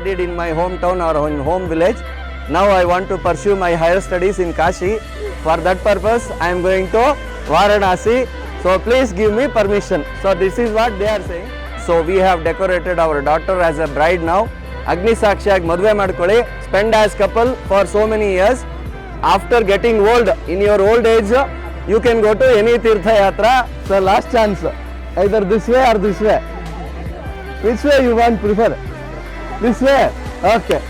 studied in my hometown or in home village. Now I want to pursue my higher studies in Kashi. For that purpose, I am going to Varanasi. So please give me permission. So this is what they are saying. So we have decorated our daughter as a bride now. Agni Sakshiyagi Madve Madkoli. Spend as couple for so many years. After getting old, in your old age, you can go to any Tirtha Yatra. So last chance. Either this way or this way. Which way you want prefer? This way? Okay.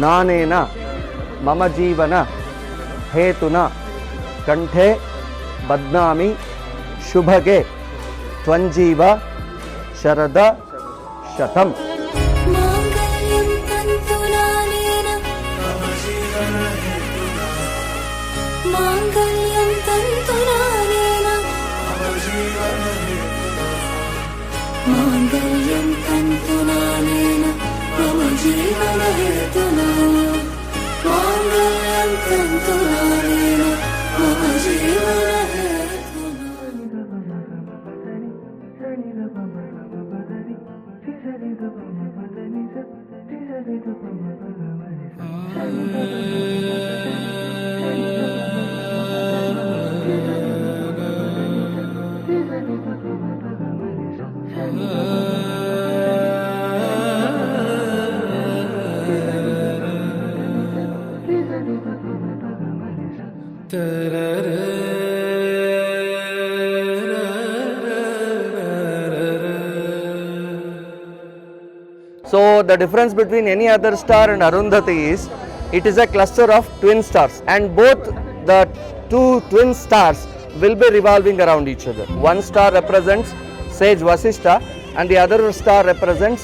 ನಾನೇನ ಮಮ ಜೀವನ ಹೇತುನ ಕಂಠೆ ಬದ್ನಾಮಿ ಶುಭಗೆ ತ್ವಂಜೀವ ಶರದ ಶತಂ. ಮಾಂಗಲ್ಯಂ ತಂತುನಾನೇನ ಮಾಂಗಲ್ಯಂ ತಂತುನಾನೇನ ಮಾಂಗಲ್ಯಂ ತಂತುನಾನೇನ ಮಮ ಜೀವನ ಹೇತುನಾ ಮಾಂಗಲ್ಯಂ ತಂತುನಾನೇನ ಮಮ ಜೀವನ So the difference between any other star and Arundhati is it is a cluster of twin stars, and both the two twin stars will be revolving around each other. One star represents sage Vasishtha and the other star represents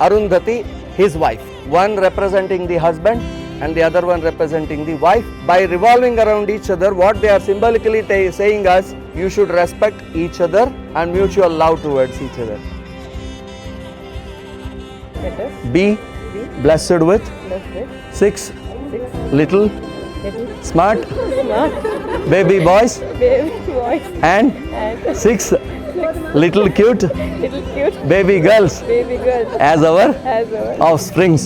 Arundhati, his wife. One representing the husband and the other one representing the wife. By revolving around each other, what they are symbolically saying us, you should respect each other and mutual love towards each other. Be blessed with 6 little smart baby boys and 6 little cute baby girls as our offsprings.